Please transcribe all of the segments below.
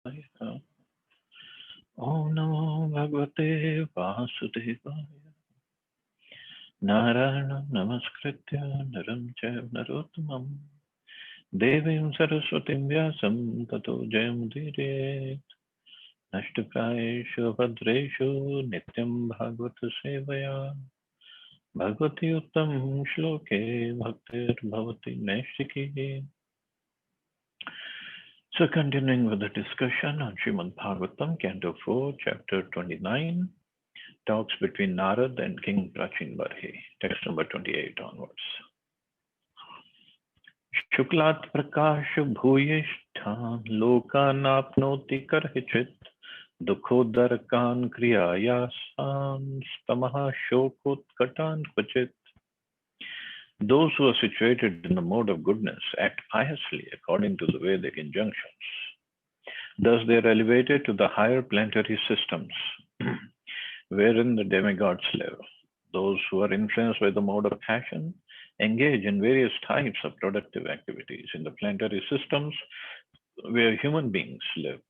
Om Namo Bhagavate Vasudevaya. Narayana Namaskritya Naram Chaiva Narottamam Devim Saraswatim Vyasam Tato Jayamudire Nashtaprayeshu Bhadreshu Nityam Bhagavata Sevaya Bhagavati Uttam Shloke Bhaktir Bhavati Naishiki. So continuing with the discussion on Srimad Bhagavatam, Canto 4, Chapter 29, talks between Narad and King Prachin Barhi, text number 28 onwards. Shuklat prakash bhuyishthan lokanapnoti karhichit dukhodarkan kriyayasam stamaha shokotkatan kvachit. Those who are situated in the mode of goodness act piously according to the Vedic injunctions. Thus they are elevated to the higher planetary systems wherein the demigods live. Those who are influenced by the mode of passion engage in various types of productive activities in the planetary systems where human beings live.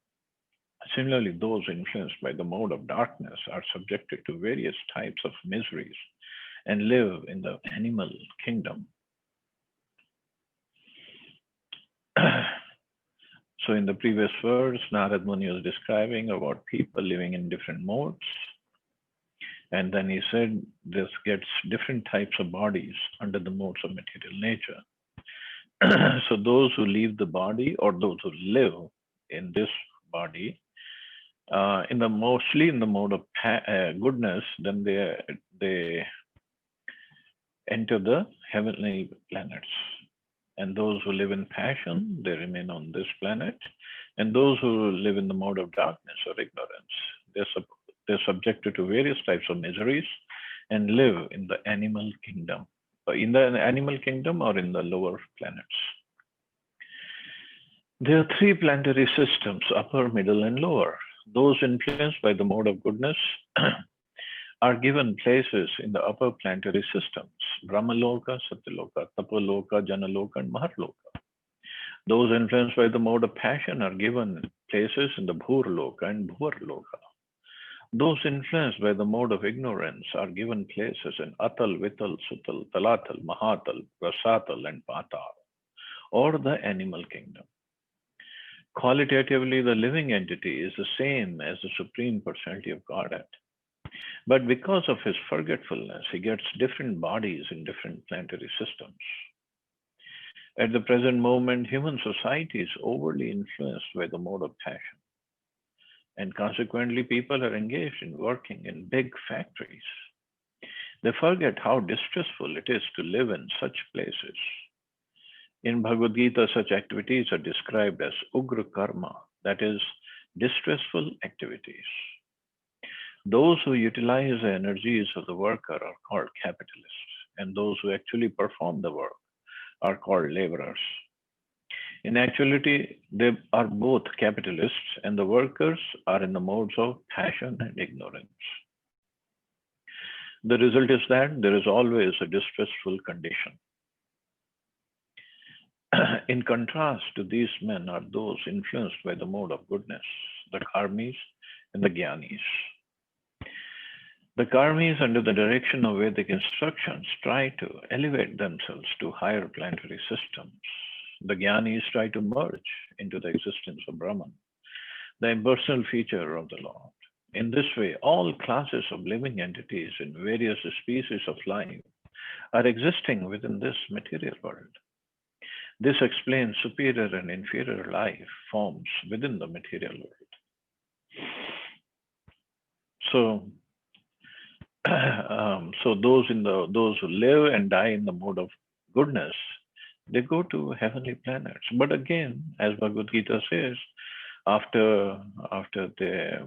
Similarly, those influenced by the mode of darkness are subjected to various types of miseries and live in the animal kingdom. So in the previous verse, Narad Muni was describing about people living in different modes. And then he said this gets different types of bodies under the modes of material nature. So those who leave the body or those who live in this body, mostly in the mode of goodness, then they enter the heavenly planets. And those who live in passion, they remain on this planet. And those who live in the mode of darkness or ignorance, they're subjected to various types of miseries and live in the animal kingdom, in the animal kingdom or in the lower planets. There are three planetary systems, upper, middle, and lower. Those influenced by the mode of goodness are given places in the upper planetary systems, Brahmaloka, Satyaloka, Tapaloka, Janaloka, and Maharloka. Those influenced by the mode of passion are given places in the Bhurloka and Bhuvarloka. Those influenced by the mode of ignorance are given places in Atal, Vital, Sutal, Talatal, Mahatal, Rasatal, and Patal, or the animal kingdom. Qualitatively, the living entity is the same as the Supreme Personality of Godhead. But because of his forgetfulness, he gets different bodies in different planetary systems. At the present moment, human society is overly influenced by the mode of passion. And consequently, people are engaged in working in big factories. They forget how distressful it is to live in such places. In Bhagavad Gita, such activities are described as ugra karma, that is, distressful activities. Those who utilize the energies of the worker are called capitalists, and those who actually perform the work are called laborers. In actuality, they are both capitalists, and the workers are in the modes of passion and ignorance. The result is that there is always a distressful condition. In contrast to these men are those influenced by the mode of goodness, the karmis and the jnanis. The karmis, under the direction of Vedic instructions, try to elevate themselves to higher planetary systems. The jnanis try to merge into the existence of Brahman, the impersonal feature of the Lord. In this way, all classes of living entities in various species of life are existing within this material world. This explains superior and inferior life forms within the material world. So those who live and die in the mode of goodness, they go to heavenly planets. But again, as Bhagavad Gita says, after they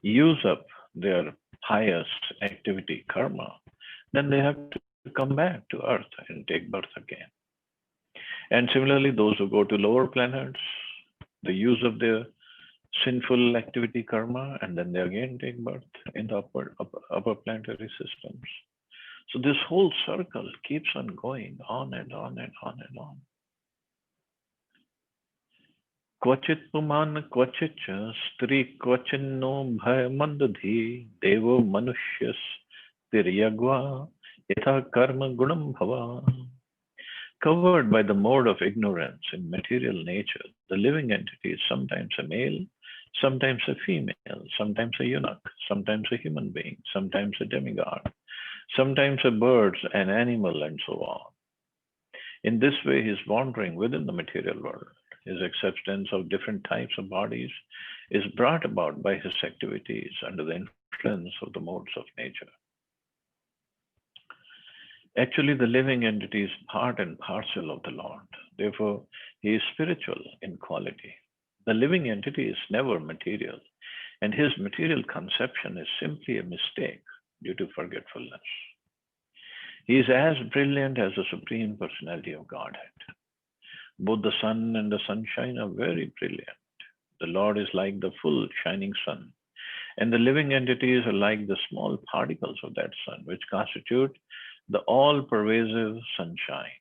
use up their pious activity karma, then they have to come back to earth and take birth again. And similarly, those who go to lower planets, the use of their sinful activity karma, and then they again take birth in the upper planetary systems. So this whole circle keeps on going on and on and on and on. क्वचित् पुमान् क्वचिच्च स्त्री क्वचिन्नो भयमन्दधि देवो मनुष्यस्तिर्यग्वा यथा कर्म गुणं भवा. Covered by the mode of ignorance in material nature, the living entity is sometimes a male, sometimes a female, sometimes a eunuch, sometimes a human being, sometimes a demigod, sometimes a bird, an animal, and so on. In this way, he is wandering within the material world. His acceptance of different types of bodies is brought about by his activities under the influence of the modes of nature. Actually, the living entity is part and parcel of the Lord. Therefore, he is spiritual in quality. The living entity is never material, and his material conception is simply a mistake due to forgetfulness. He is as brilliant as the Supreme Personality of Godhead. Both the sun and the sunshine are very brilliant. The Lord is like the full shining sun, and the living entities are like the small particles of that sun, which constitute the all pervasive sunshine.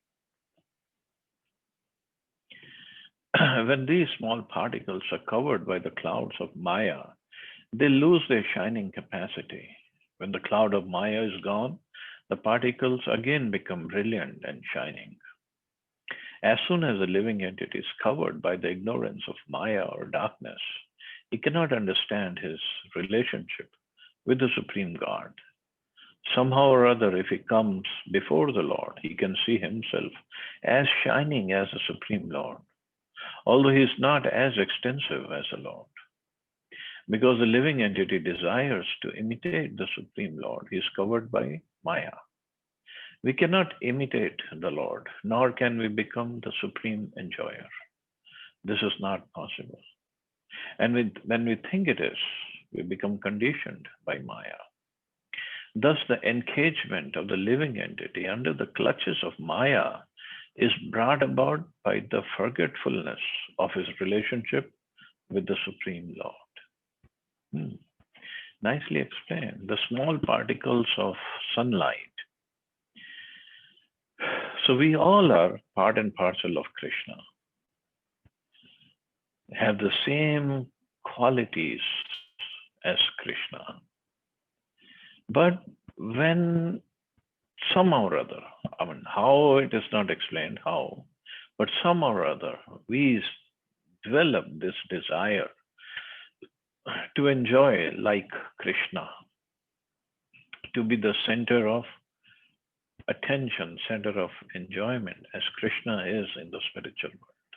When these small particles are covered by the clouds of Maya, they lose their shining capacity. When the cloud of Maya is gone, the particles again become brilliant and shining. As soon as the living entity is covered by the ignorance of Maya or darkness, he cannot understand his relationship with the Supreme God. Somehow or other, if he comes before the Lord, he can see himself as shining as the Supreme Lord, although he is not as extensive as the Lord. Because the living entity desires to imitate the Supreme Lord, he is covered by Maya. We cannot imitate the Lord, nor can we become the supreme enjoyer. This is not possible. And when we think it is, we become conditioned by Maya. Thus, the engagement of the living entity under the clutches of Maya is brought about by the forgetfulness of his relationship with the Supreme Lord. Nicely explained. The small particles of sunlight. So we all are part and parcel of Krishna, have the same qualities as Krishna. But when somehow or other, I mean, how it is not explained how, but somehow or other, we develop this desire to enjoy like Krishna, to be the center of attention, center of enjoyment, as Krishna is in the spiritual world.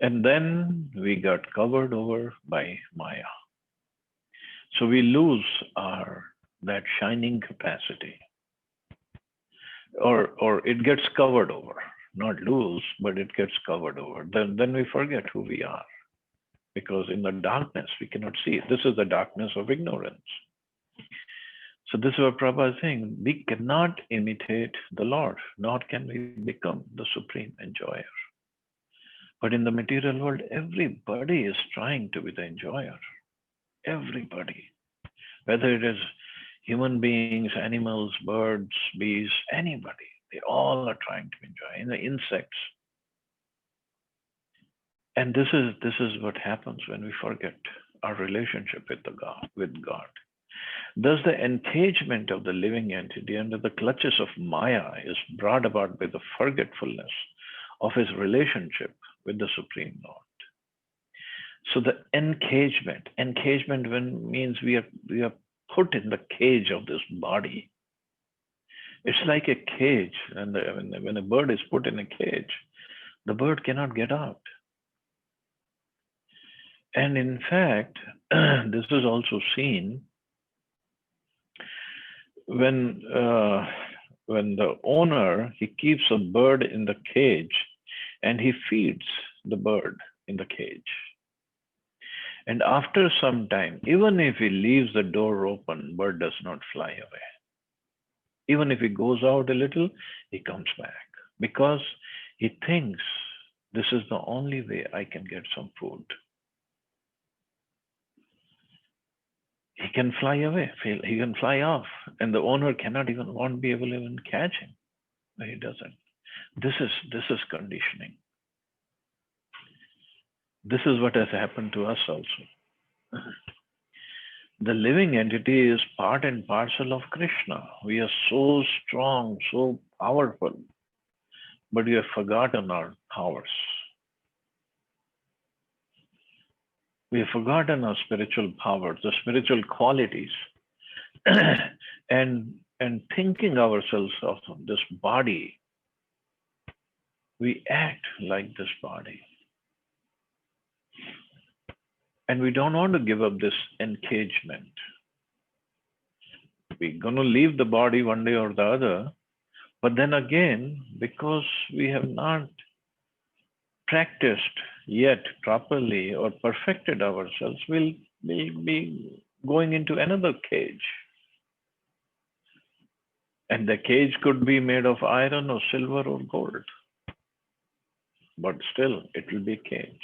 And then we got covered over by Maya. So we lose that shining capacity. Or it gets covered over. Not lose, but it gets covered over. Then we forget who we are. Because in the darkness we cannot see it. This is the darkness of ignorance. So this is what Prabhupada is saying. We cannot imitate the Lord, nor can we become the supreme enjoyer. But in the material world, everybody is trying to be the enjoyer. Everybody. Whether it is human beings, animals, birds, bees, anybody. They all are trying to enjoy. In the insects. And this is what happens when we forget our relationship with God. Thus, the engagement of the living entity under the clutches of Maya is brought about by the forgetfulness of his relationship with the Supreme Lord. So the engagement means we are put in the cage of this body. It's like a cage, and when a bird is put in a cage, the bird cannot get out. And in fact, this is also seen when the owner, he keeps a bird in the cage and he feeds the bird in the cage. And after some time, even if he leaves the door open, bird does not fly away. Even if he goes out a little, he comes back because he thinks this is the only way I can get some food. He can fly away, he can fly off, and the owner won't be able to even catch him. No, he doesn't. This is conditioning. This is what has happened to us also. The living entity is part and parcel of Krishna. We are so strong, so powerful, but we have forgotten our powers. We have forgotten our spiritual powers, the spiritual qualities, and thinking ourselves of this body, we act like this body. And we don't want to give up this engagement. We're going to leave the body one day or the other. But then again, because we have not practiced yet properly or perfected ourselves, we'll be going into another cage. And the cage could be made of iron or silver or gold. But still, it will be a cage.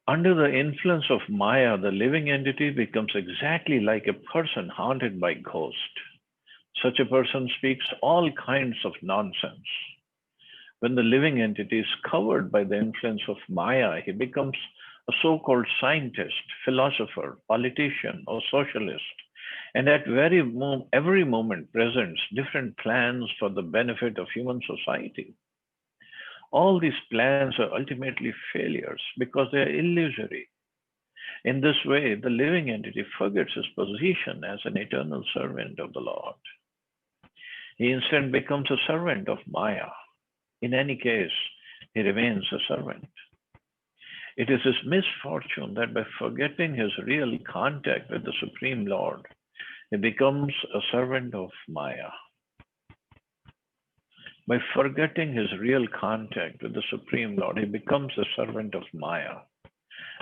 Under the influence of Maya, the living entity becomes exactly like a person haunted by ghosts. Such a person speaks all kinds of nonsense. When the living entity is covered by the influence of Maya, he becomes a so called scientist, philosopher, politician, or socialist, and at every moment presents different plans for the benefit of human society. All these plans are ultimately failures because they are illusory. In this way, the living entity forgets his position as an eternal servant of the Lord. He instead becomes a servant of Maya. In any case, he remains a servant. It is his misfortune that by forgetting his real contact with the Supreme Lord, he becomes a servant of Maya. By forgetting his real contact with the Supreme Lord, he becomes a servant of Maya.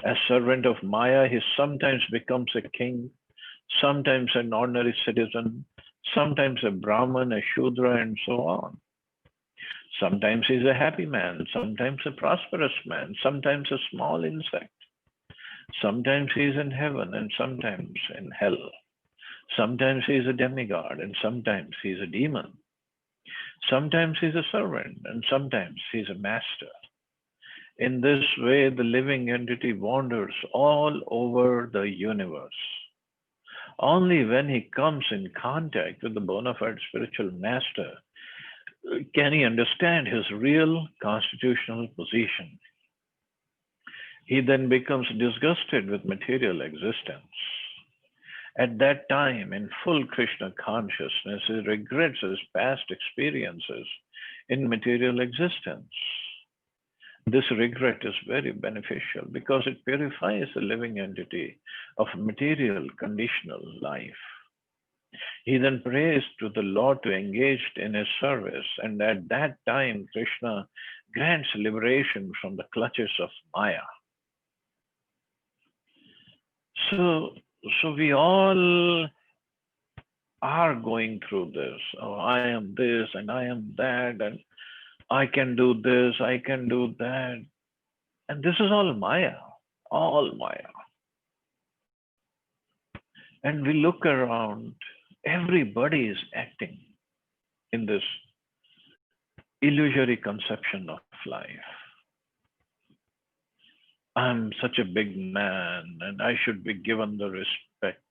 As servant of Maya, he sometimes becomes a king, sometimes an ordinary citizen, sometimes a Brahman, a Shudra, and so on. Sometimes he's a happy man, sometimes a prosperous man, sometimes a small insect. Sometimes he's in heaven and sometimes in hell. Sometimes he's a demigod and sometimes he's a demon. Sometimes he's a servant and sometimes he's a master. In this way, the living entity wanders all over the universe. Only when he comes in contact with the bona fide spiritual master can he understand his real constitutional position. He then becomes disgusted with material existence. At that time, in full Krishna consciousness, he regrets his past experiences in material existence. This regret is very beneficial because it purifies the living entity of material conditional life. He then prays to the Lord to engage in his service, and at that time, Krishna grants liberation from the clutches of Maya. So, we all are going through this. Oh, I am this and I am that, and I can do this, I can do that. And this is all Maya, all Maya. And we look around, everybody is acting in this illusory conception of life. I'm such a big man and I should be given the respect.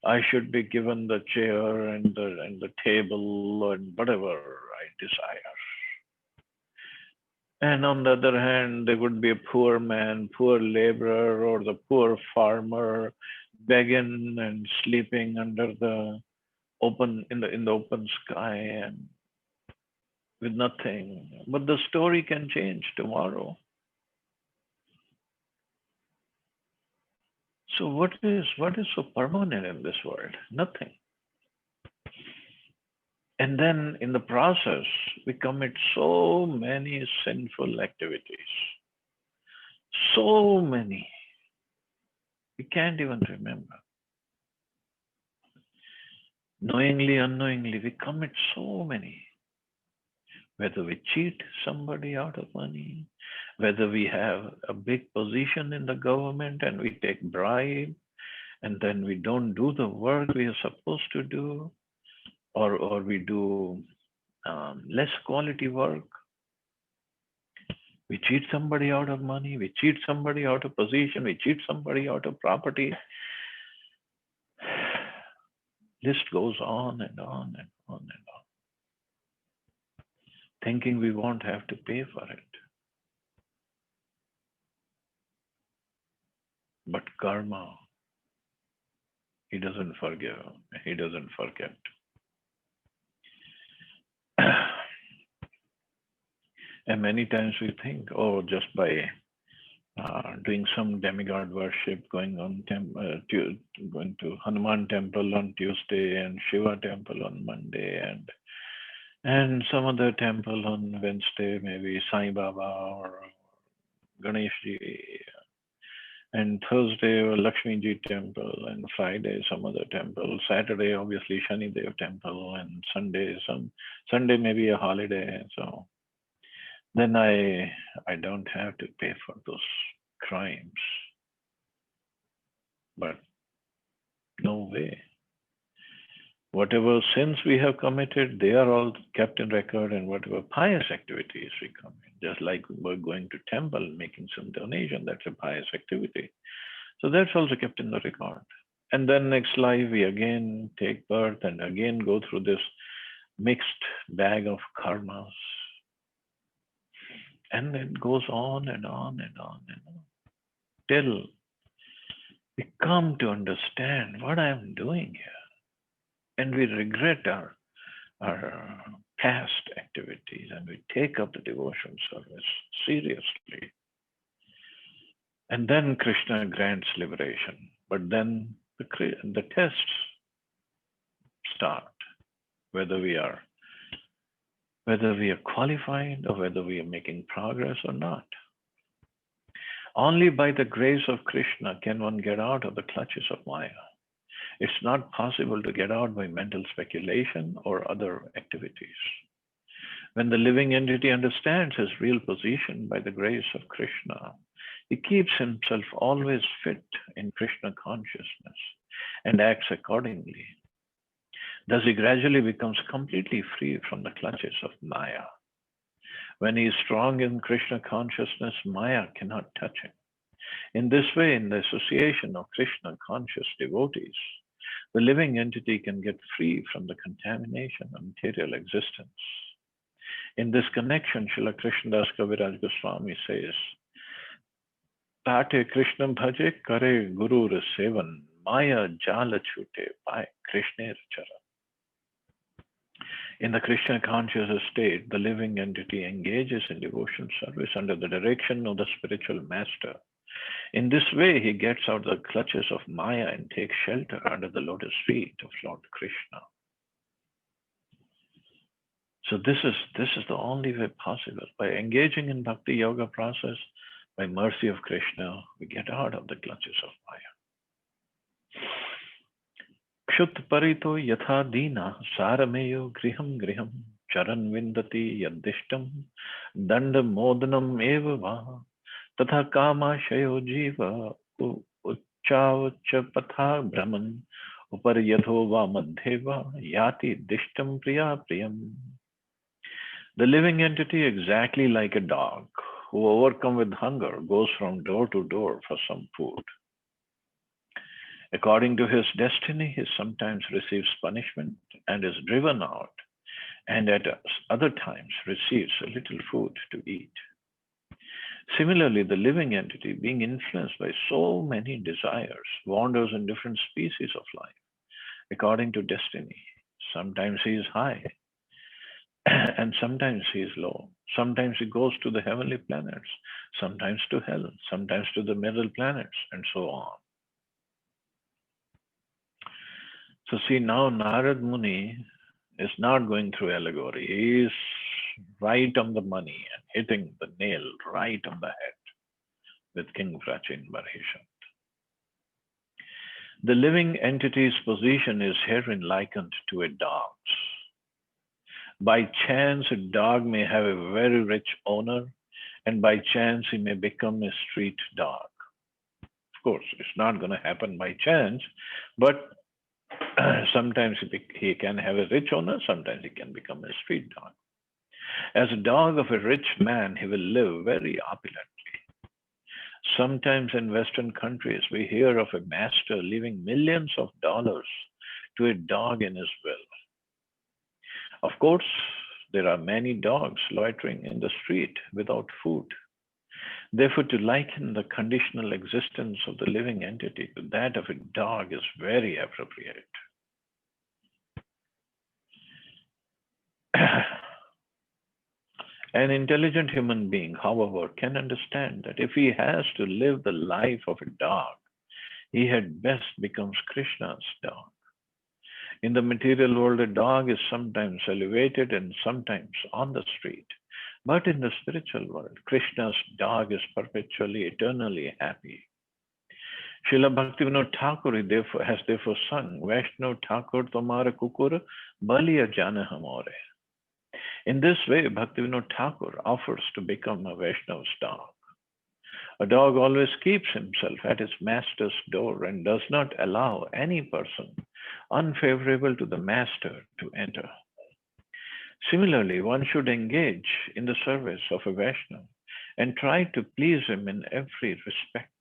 I should be given the chair and the table and whatever I desire. And on the other hand, there would be a poor man, poor laborer, or the poor farmer begging and sleeping under the open in the open sky and with nothing. But the story can change tomorrow. So what is so permanent in this world? Nothing. And then in the process, we commit so many sinful activities. So many. We can't even remember. Knowingly, unknowingly, we commit so many. Whether we cheat somebody out of money, whether we have a big position in the government and we take bribe, and then we don't do the work we are supposed to do, or we do less quality work. We cheat somebody out of money, we cheat somebody out of position, we cheat somebody out of property. List goes on and on and on and on, thinking we won't have to pay for it. But karma, he doesn't forgive, he doesn't forget. And many times we think, oh, just by doing some demigod worship, going to Hanuman temple on Tuesday and Shiva temple on Monday and some other temple on Wednesday, maybe Sai Baba or Ganesh Ji, and Thursday or Lakshmi Ji temple, and Friday some other temple, Saturday obviously Shani Dev temple, and Sunday maybe a holiday. So then I don't have to pay for those crimes. But no way. Whatever sins we have committed, they are all kept in record, and whatever pious activities we commit, just like we're going to temple, making some donation, that's a pious activity. So that's also kept in the record. And then next life, we again take birth and again go through this mixed bag of karmas. And it goes on and on and on and on till we come to understand what I'm doing here. And we regret our past activities, and we take up the devotion service seriously. And then Krishna grants liberation. But then the tests start, whether we are qualified or whether we are making progress or not. Only by the grace of Krishna can one get out of the clutches of Maya. It's not possible to get out by mental speculation or other activities. When the living entity understands his real position by the grace of Krishna, he keeps himself always fit in Krishna consciousness and acts accordingly. Thus, he gradually becomes completely free from the clutches of Maya. When he is strong in Krishna consciousness, Maya cannot touch him. In this way, in the association of Krishna conscious devotees, the living entity can get free from the contamination of material existence. In this connection, Srila Krishnadas Kaviraj Goswami says, Tate Krishna bhaje kare guru sevan, Maya jala chute pai Krishner chara. In the Krishna conscious state, the living entity engages in devotion service under the direction of the spiritual master. In this way, he gets out the clutches of Maya and takes shelter under the lotus feet of Lord Krishna. So this is the only way possible. By engaging in bhakti yoga process, by mercy of Krishna, we get out of the clutches of Maya. Kshut parito yatha dina sarameyo griham griham charan vindati yaddishtam danda modanam eva va tatha kama shayo jiva uchavacha patha brahman upar yatho va madheva yati dishtam priya priyam. The living entity, exactly like a dog who, overcome with hunger, goes from door to door for some food. According to his destiny, he sometimes receives punishment and is driven out, and at other times receives a little food to eat. Similarly, the living entity, being influenced by so many desires, wanders in different species of life according to destiny. Sometimes he is high, and sometimes he is low. Sometimes he goes to the heavenly planets, sometimes to hell, sometimes to the middle planets, and so on. So see, now Narad Muni is not going through allegory. He is right on the money and hitting the nail right on the head with King Prachin Barhishant. The living entity's position is herein likened to a dog's. By chance, a dog may have a very rich owner, and by chance, he may become a street dog. Of course, it's not going to happen by chance, but sometimes he can have a rich owner, sometimes he can become a street dog. As a dog of a rich man, he will live very opulently. Sometimes in Western countries, we hear of a master leaving millions of dollars to a dog in his will. Of course, there are many dogs loitering in the street without food. Therefore, to liken the conditional existence of the living entity to that of a dog is very appropriate. An intelligent human being, however, can understand that if he has to live the life of a dog, he had best becomes Krishna's dog. In the material world, a dog is sometimes elevated and sometimes on the street. But in the spiritual world, Krishna's dog is perpetually, eternally happy. Srila Bhaktivinoda Thakur has therefore sung, Vaishnav Thakur Tomara Kukur Baliya Jana Hamore. In this way, Bhaktivinoda Thakur offers to become a Vaishnava's dog. A dog always keeps himself at his master's door and does not allow any person unfavorable to the master to enter. Similarly, one should engage in the service of a Vaishnava and try to please him in every respect.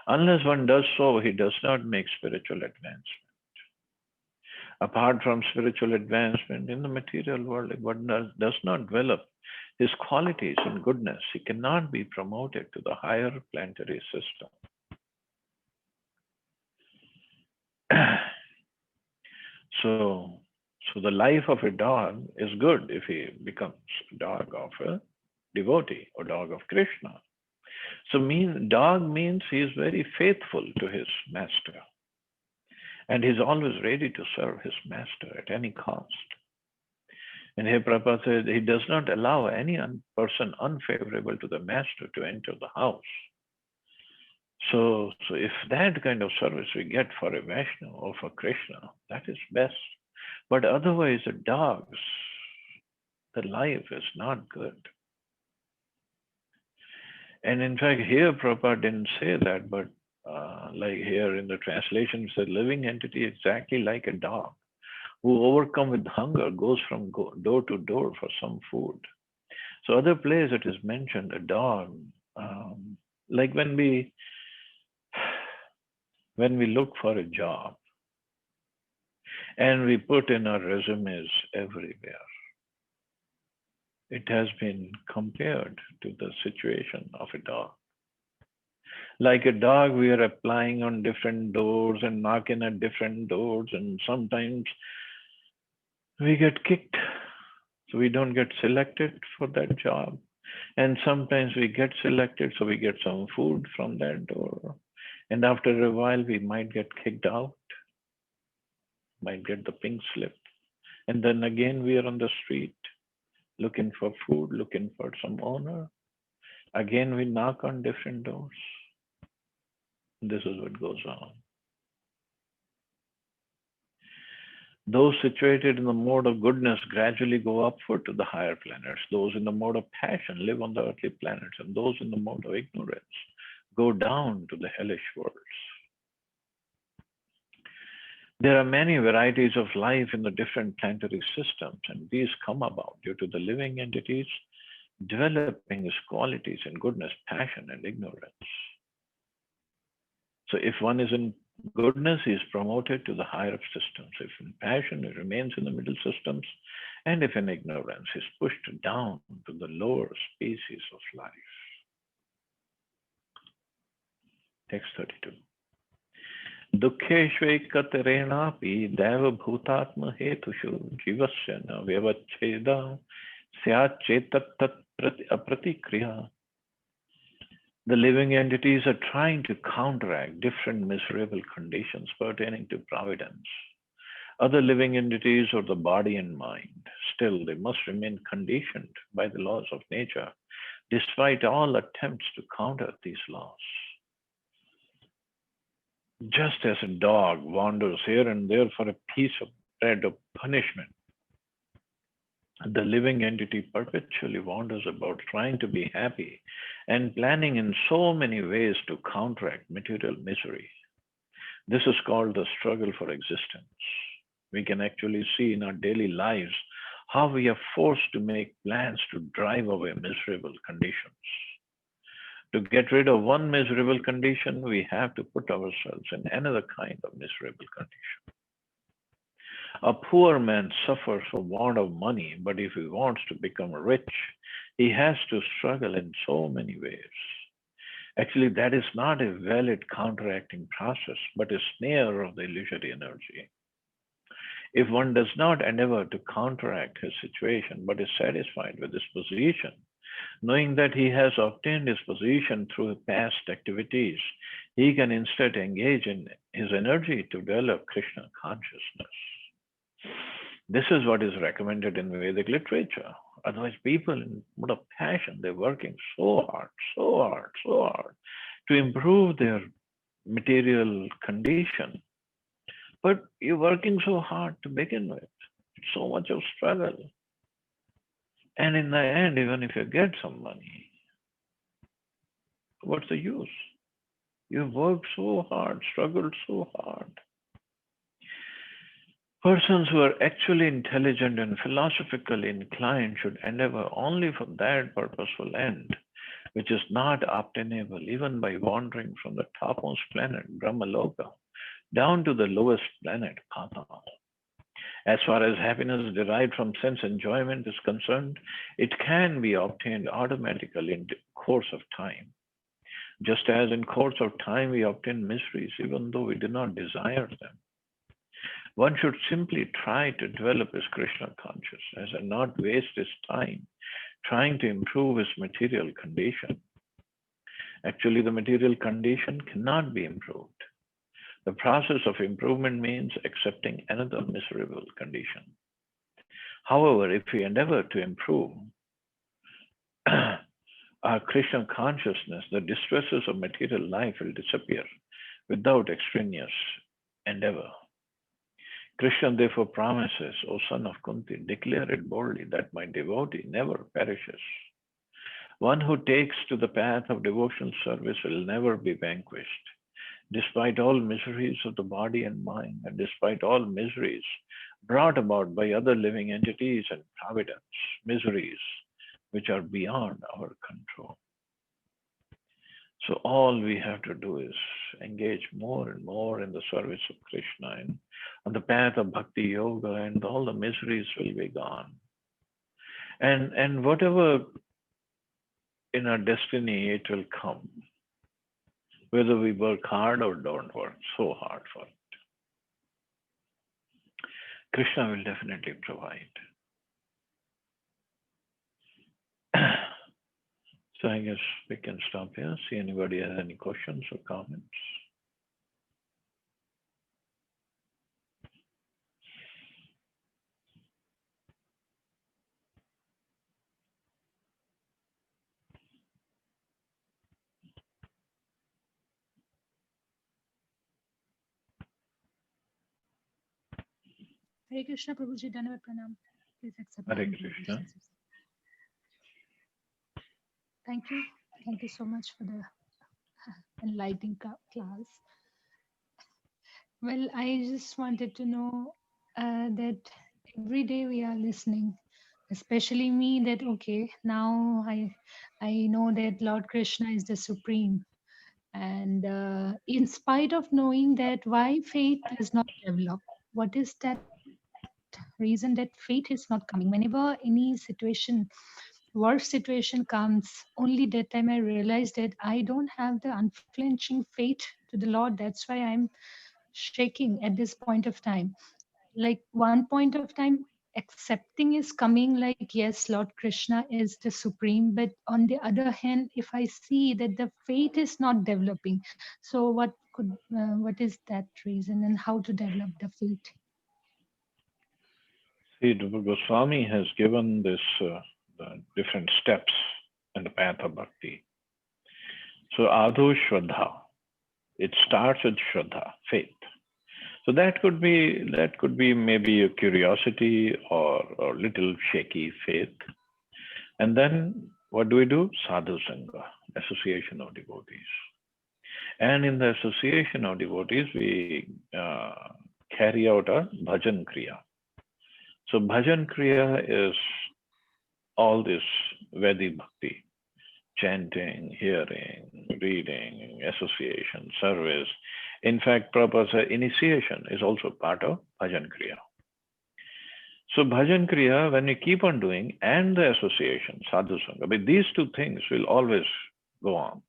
Unless one does so, he does not make spiritual advancement. Apart from spiritual advancement in the material world, if one does not develop his qualities and goodness, he cannot be promoted to the higher planetary system. So the life of a dog is good if he becomes a dog of a devotee or dog of Krishna. So dog means he is very faithful to his master. And he's always ready to serve his master at any cost. And here Prabhupada says he does not allow any person unfavorable to the master to enter the house. So if that kind of service we get for a Vaishnava or for Krishna, that is best. But otherwise, the dogs, the life is not good. And in fact, here Prabhupada didn't say that, but like here in the translation, it said living entity exactly like a dog who overcome with hunger goes from door to door for some food. So other place it is mentioned a dog, like when we look for a job and we put in our resumes everywhere, it has been compared to the situation of a dog. Like a dog, we are applying on different doors and knocking at different doors, and sometimes we get kicked, so we don't get selected for that job. And sometimes we get selected, so we get some food from that door. And after a while, we might get kicked out, might get the pink slip. And then again, we are on the street looking for food, looking for some owner. Again, we knock on different doors. This is what goes on. Those situated in the mode of goodness gradually go upward to the higher planets. Those in the mode of passion live on the earthly planets, and those in the mode of ignorance go down to the hellish worlds. There are many varieties of life in the different planetary systems, and these come about due to the living entities developing its qualities in goodness, passion, and ignorance. So if one is in goodness, he is promoted to the higher systems. If in passion, he remains in the middle systems. And if in ignorance, he is pushed down to the lower species of life. Text 32. Dukkeshvekaterenapi deva bhutatma hetushu jivasya na vyavacheda syat chetat apratikriya. The living entities are trying to counteract different miserable conditions pertaining to providence. Other living entities or the body and mind, still they must remain conditioned by the laws of nature, despite all attempts to counter these laws. Just as a dog wanders here and there for a piece of bread of punishment, the living entity perpetually wanders about trying to be happy and planning in so many ways to counteract material misery. This is called the struggle for existence. We can actually see in our daily lives how we are forced to make plans to drive away miserable conditions. To get rid of one miserable condition, we have to put ourselves in another kind of miserable condition. A poor man suffers for want of money, but if he wants to become rich, he has to struggle in so many ways. Actually, that is not a valid counteracting process, but a snare of the illusory energy. If one does not endeavor to counteract his situation, but is satisfied with his position, knowing that he has obtained his position through past activities, he can instead engage in his energy to develop Krishna consciousness. This is what is recommended in Vedic literature. Otherwise, people in mood of passion, they're working so hard, so hard, so hard to improve their material condition. But you're working so hard to begin with. It's so much of struggle. And in the end, even if you get some money, what's the use? You've worked so hard, struggled so hard. Persons who are actually intelligent and philosophically inclined should endeavor only for that purposeful end, which is not obtainable even by wandering from the topmost planet, Brahmaloka, down to the lowest planet, Patal. As far as happiness derived from sense enjoyment is concerned, it can be obtained automatically in the course of time. Just as in course of time we obtain miseries even though we do not desire them. One should simply try to develop his Krishna consciousness and not waste his time trying to improve his material condition. Actually, the material condition cannot be improved. The process of improvement means accepting another miserable condition. However, if we endeavor to improve our Krishna consciousness, the distresses of material life will disappear without extraneous endeavor. Krishna therefore promises, O son of Kunti, declare it boldly that my devotee never perishes. One who takes to the path of devotional service will never be vanquished. Despite all miseries of the body and mind, and despite all miseries brought about by other living entities and providence, miseries which are beyond our control. So all we have to do is engage more and more in the service of Krishna and on the path of Bhakti Yoga, and all the miseries will be gone. And whatever in our destiny, it will come, whether we work hard or don't work so hard for it. Krishna will definitely provide. So I guess we can stop here. See anybody has any questions or comments. Hare Krishna, Prabhuji, Dhanavad Pranam. Please accept. Hare Krishna. Thank you. Thank you so much for the enlightening class. Well, I just wanted to know that every day we are listening, especially me, that okay, now I know that Lord Krishna is the supreme, and in spite of knowing that, why faith does not develop? What is that reason that faith is not coming? Whenever any situation, worst situation comes, only that time I realize that I don't have the unflinching faith to the Lord. That's why I'm shaking at this point of time. Like one point of time, accepting is coming, like yes, Lord Krishna is the supreme, but on the other hand, if I see that the faith is not developing, so what is that reason, and how to develop the faith? See, Goswami has given this the different steps in the path of bhakti. So Adhu Shraddha, it starts with Shraddha, faith. So that could be maybe a curiosity or little shaky faith. And then what do? Sadhu Sangha, association of devotees. And in the association of devotees, we carry out a bhajan kriya. So bhajan kriya is all this Vedic bhakti, chanting, hearing, reading, association, service. In fact, Prabhupada's initiation is also part of bhajan kriya. So bhajan kriya, when we keep on doing, and the association, sadhu sangha, but these two things will always go on.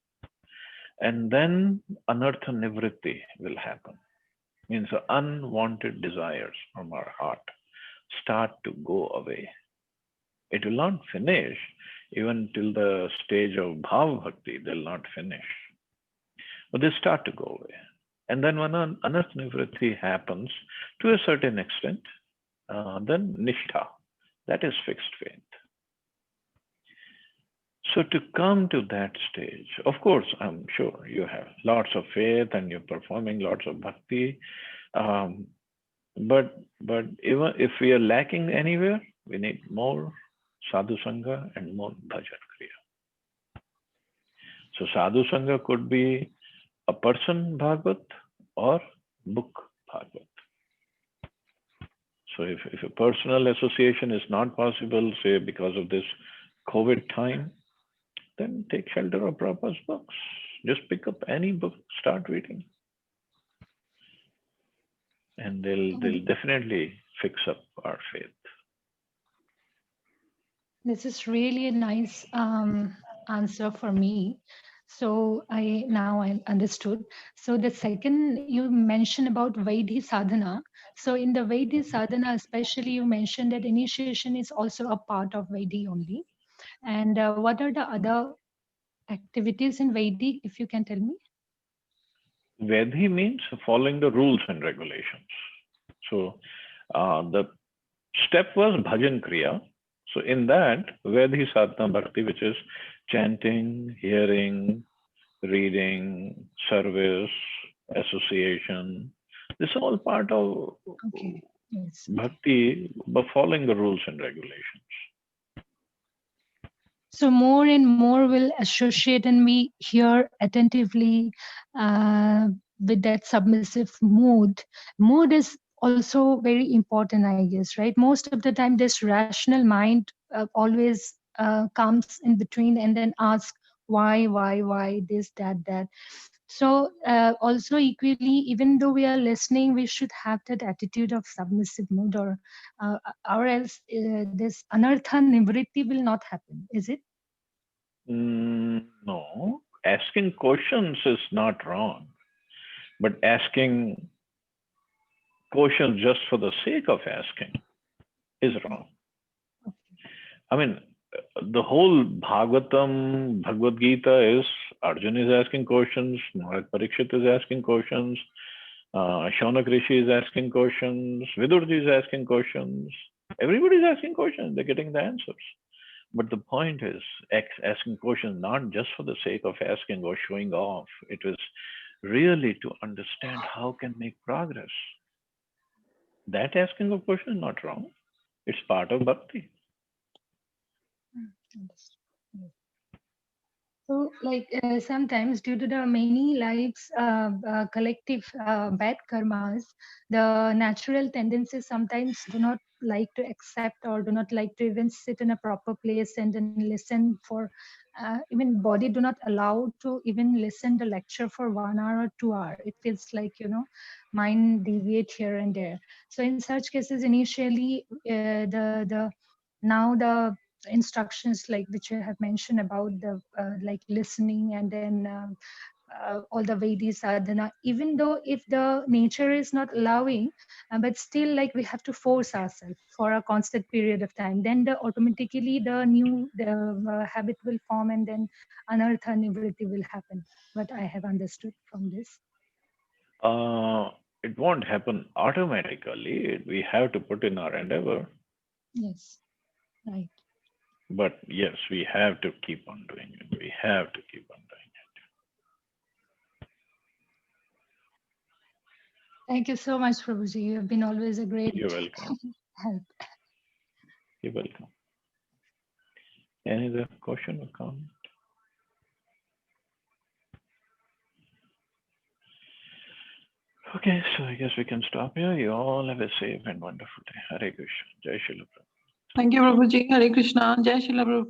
And then anartha nivritti will happen. Means the unwanted desires from our heart start to go away. It will not finish even till the stage of bhav bhakti, they'll not finish. But they start to go away. And then when anartha nivritti happens to a certain extent, then nishtha, that is fixed faith. So to come to that stage, of course, I'm sure you have lots of faith and you're performing lots of bhakti. But even if we are lacking anywhere, we need more sadhu sangha and more bhajan kriya. So sadhu sangha could be a person bhagavad or book bhagavad. So if a personal association is not possible, say because of this COVID time, then take shelter of Prabhupada's books. Just pick up any book, start reading. And they'll definitely fix up our faith. This is really a nice answer for me. So I understood. So the second you mentioned about Vaidhi sadhana. So in the Vaidhi sadhana, especially you mentioned that initiation is also a part of Vaidhi only. And what are the other activities in Vaidhi, if you can tell me? Vedhi means following the rules and regulations. So the step was bhajan kriya. So in that, Vedhi sadhana bhakti, which is chanting, hearing, reading, service, association, this is all part of bhakti, but following the rules and regulations. So more and more will associate and we hear attentively with that submissive mood. Mood is also very important, I guess, right? Most of the time, this rational mind always comes in between and then asks why, this, that. So also equally, even though we are listening, we should have that attitude of submissive mood, or else this anartha nivritti will not happen, is it? No, asking questions is not wrong, but asking questions just for the sake of asking is wrong. I mean, the whole Bhagavatam, Bhagavad Gita is Arjuna is asking questions, Maharaj Parikshit is asking questions, Shaunak Rishi is asking questions, Vidurji is asking questions. Everybody is asking questions, they're getting the answers. But the point is asking questions not just for the sake of asking or showing off. It was really to understand how can make progress. That asking of questions is not wrong. It's part of bhakti. So, like sometimes, due to the many lives, collective bad karmas, the natural tendencies sometimes do not like to accept or do not like to even sit in a proper place and then listen for. Even body do not allow to even listen the lecture for 1 hour or 2 hour. It feels like mind deviate here and there. So in such cases, initially the now the instructions like which I have mentioned about the like listening and then all the Vedic sadhana, even though if the nature is not allowing, but still like we have to force ourselves for a constant period of time, then automatically the habit will form and then anartha nivritti will happen. What I have understood from this. It won't happen automatically. We have to put in our endeavor. Yes, right. But yes, we have to keep on doing it. We have to keep on doing it. Thank you so much, Prabhuji. You have been always a great You're welcome. help. You're welcome. Any other question or comment? Okay, so I guess we can stop here. You all have a safe and wonderful day. Hare Krishna. Jai Srila Prabhupada. Thank you, Prabhuji. Hare Krishna. Jai Srila Prabhupada.